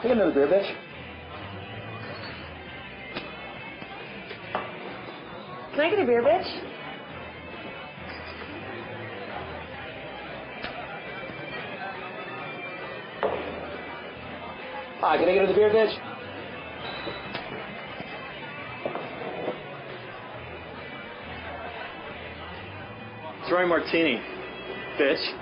Take another beer, bitch. Can I get a beer, bitch? Hi, can I get another beer, bitch? Throwing martini, bitch.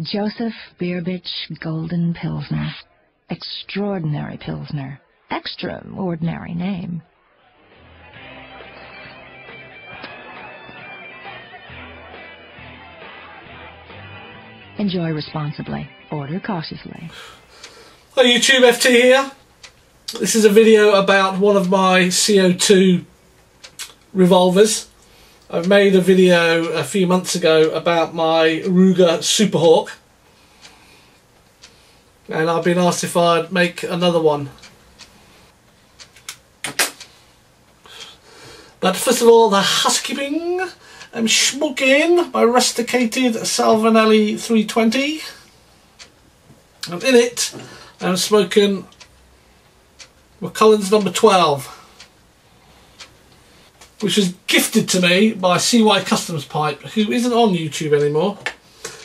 Joseph Beerbitch Golden Pilsner. Extraordinary Pilsner. Extraordinary name. Enjoy responsibly. Order cautiously. Hi YouTube, FT here. This is a video about one of my CO2 revolvers. I've made a video a few months ago about my Ruger Superhawk, and I've been asked if I'd make another one. But first of all, the housekeeping. I'm smoking my rusticated Salvinelli 320, and in it I'm smoking McCullen's number 12, which was gifted to me by CY Customs Pipe, who isn't on YouTube anymore,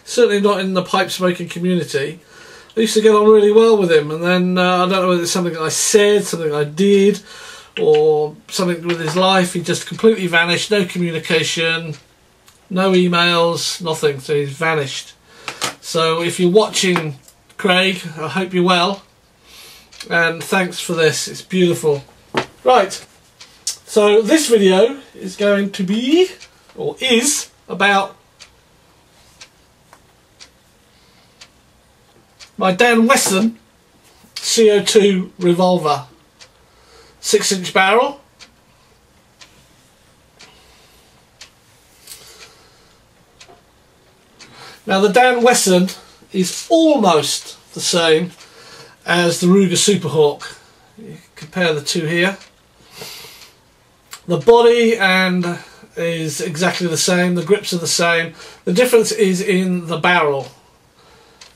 certainly not in the pipe smoking community. I used to get on really well with him, and then I don't know whether it's something I said, something I did, or something with his life. He just completely vanished, no communication, no emails, nothing, so he's vanished. So if you're watching, Craig, I hope you're well, and thanks for this, it's beautiful. Right. So this video is going to be, or is, about my Dan Wesson CO2 revolver. 6-inch barrel. Now the Dan Wesson is almost the same as the Ruger Superhawk. You compare the two here. The body and is exactly the same, the grips are the same. The difference is in the barrel.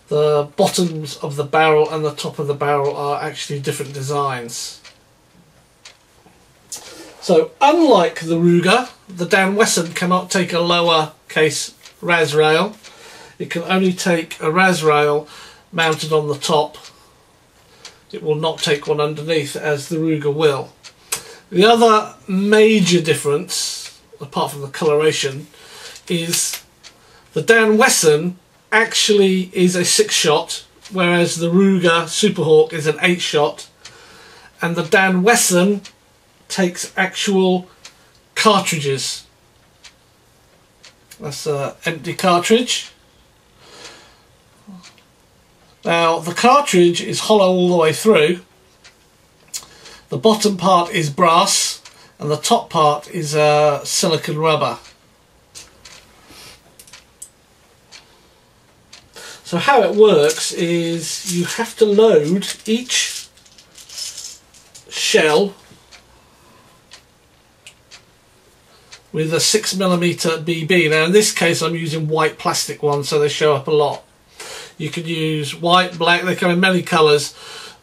The bottoms of the barrel and the top of the barrel are actually different designs. So unlike the Ruger, the Dan Wesson cannot take a lower case ras rail. It can only take a ras rail mounted on the top. It will not take one underneath as the Ruger will. The other major difference, apart from the coloration, is the Dan Wesson actually is a 6-shot, whereas the Ruger Superhawk is an 8-shot, and the Dan Wesson takes actual cartridges. That's an empty cartridge. Now the cartridge is hollow all the way through. The bottom part is brass and the top part is silicone rubber. So how it works is you have to load each shell with a 6mm BB. Now in this case I'm using white plastic ones, so they show up a lot. You could use white, black, they come in many colours.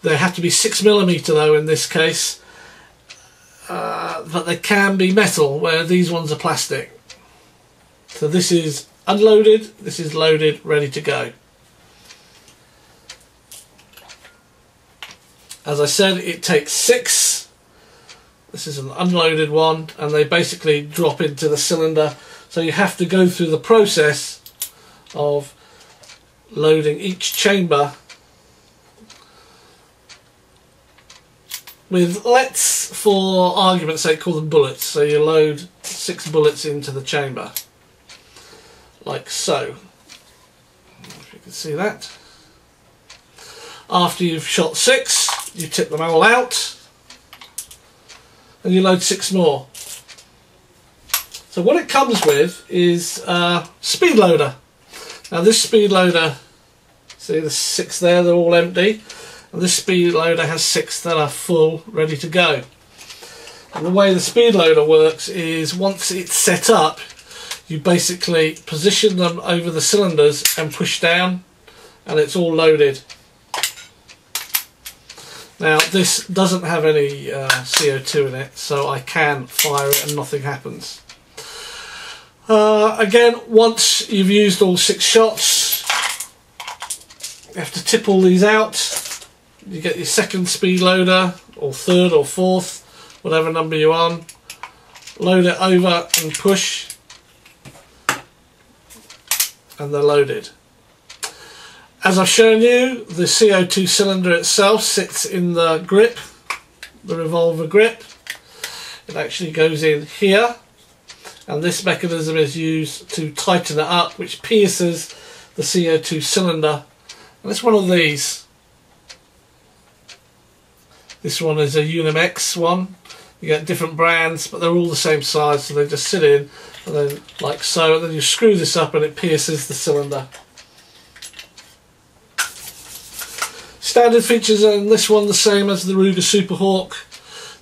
They have to be 6mm though in this case, but they can be metal, where these ones are plastic. So this is unloaded, this is loaded, ready to go. As I said, it takes 6. This is an unloaded one, and they basically drop into the cylinder. So you have to go through the process of loading each chamber with, let's for argument's sake call them bullets. So you load 6 bullets into the chamber, like so. If you can see that. After you've shot 6, you tip them all out and you load 6 more. So what it comes with is a speed loader. Now this speed loader, see the 6 there, they're all empty, and this speed loader has 6 that are full, ready to go. And the way the speed loader works is once it's set up, you basically position them over the cylinders and push down, and it's all loaded. Now this doesn't have any CO2 in it, so I can fire it and nothing happens. Again, once you've used all 6 shots, you have to tip all these out. You get your second speed loader, or third or fourth, whatever number you're on. Load it over and push, and they're loaded. As I've shown you, the CO2 cylinder itself sits in the grip, the revolver grip. It actually goes in here, and this mechanism is used to tighten it up, which pierces the CO2 cylinder. And it's one of these. This one is a Unimex one. You get different brands, but they're all the same size, so they just sit in, and then like so, and then you screw this up and it pierces the cylinder. Standard features on this one the same as the Ruger Super Hawk.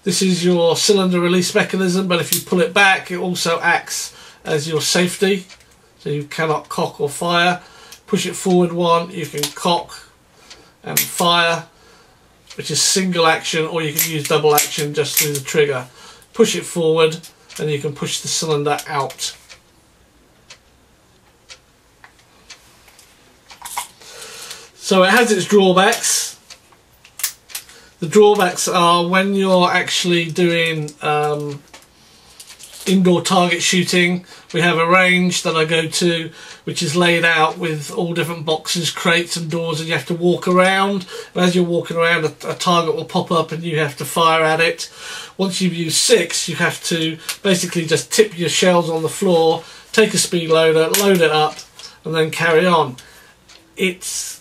This is your cylinder release mechanism, but if you pull it back, it also acts as your safety, so you cannot cock or fire. Push it forward one, you can cock and fire, which is single action, or you can use double action just through the trigger. Push it forward and you can push the cylinder out. So it has its drawbacks. The drawbacks are when you're actually doing indoor target shooting. We have a range that I go to which is laid out with all different boxes, crates and doors, and you have to walk around. And as you're walking around, a target will pop up and you have to fire at it. Once you've used 6, you have to basically just tip your shells on the floor, take a speed loader, load it up, and then carry on. It's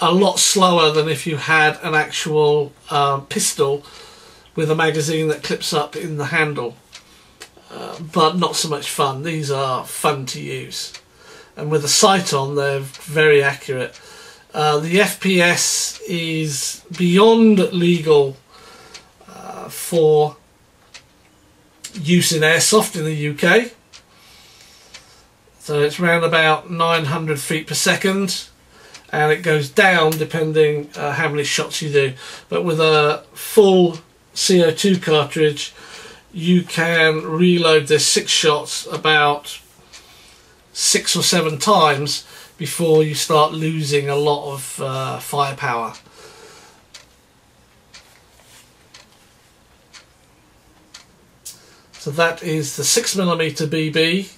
a lot slower than if you had an actual pistol with a magazine that clips up in the handle. But not so much fun. These are fun to use, and with a sight on, they're very accurate. The FPS is beyond legal for use in Airsoft in the UK, so it's around about 900 feet per second, and it goes down depending how many shots you do. But with a full CO2 cartridge, you can reload this 6 shots about 6 or 7 times before you start losing a lot of firepower. So that is the 6mm BB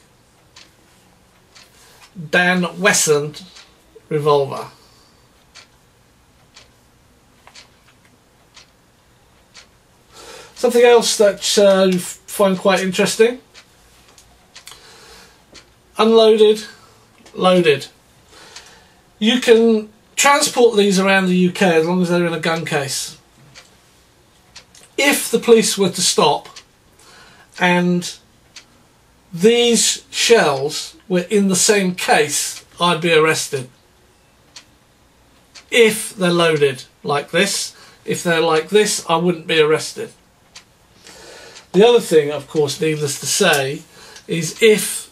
Dan Wesson revolver. Something else that you find quite interesting: unloaded, loaded. You can transport these around the UK as long as they're in a gun case. If the police were to stop and these shells were in the same case, I'd be arrested. If they're loaded like this. If they're like this, I wouldn't be arrested. The other thing, of course, needless to say, is if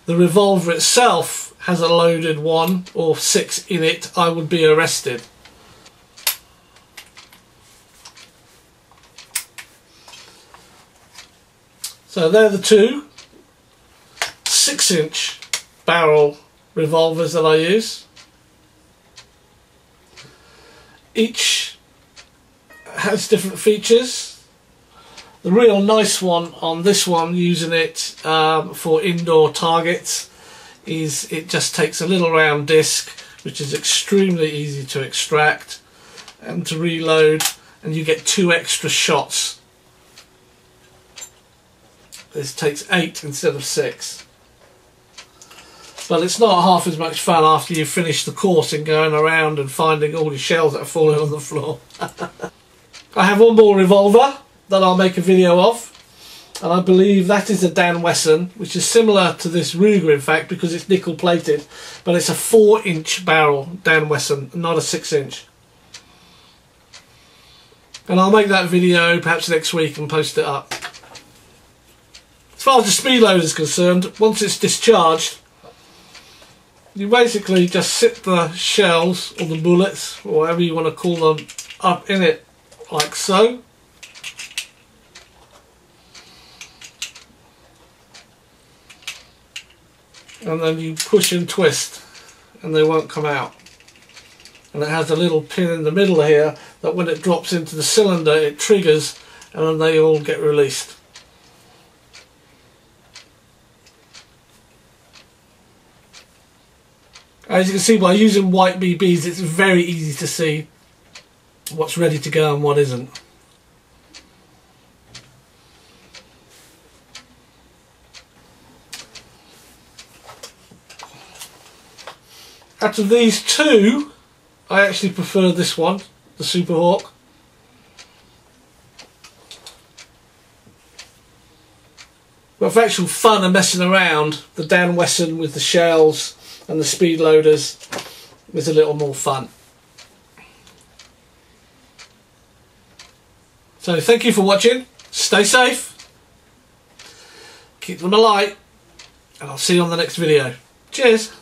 the revolver itself has a loaded 1 or 6 in it, I would be arrested. So they're the 2 6-inch barrel revolvers that I use. Each has different features. The real nice one on this one, using it for indoor targets, is it just takes a little round disc, which is extremely easy to extract and to reload, and you get 2 extra shots. This takes 8 instead of 6. But it's not half as much fun after you've finished the course and going around and finding all the shells that are falling on the floor. I have one more revolver that I'll make a video of, and I believe that is a Dan Wesson, which is similar to this Ruger in fact, because it's nickel plated, but it's a 4-inch barrel Dan Wesson, not a 6-inch. And I'll make that video perhaps next week and post it up. As far as the speed loader is concerned, once it's discharged, you basically just sit the shells or the bullets, or whatever you want to call them, up in it like so. And then you push and twist and they won't come out. And it has a little pin in the middle here that when it drops into the cylinder it triggers and then they all get released. As you can see, by using white BBs it's very easy to see what's ready to go and what isn't. Out of these two, I actually prefer this one, the Super Hawk. But for actual fun and messing around, the Dan Wesson with the shells and the speed loaders is a little more fun. So thank you for watching, stay safe, keep them alight, and I'll see you on the next video. Cheers!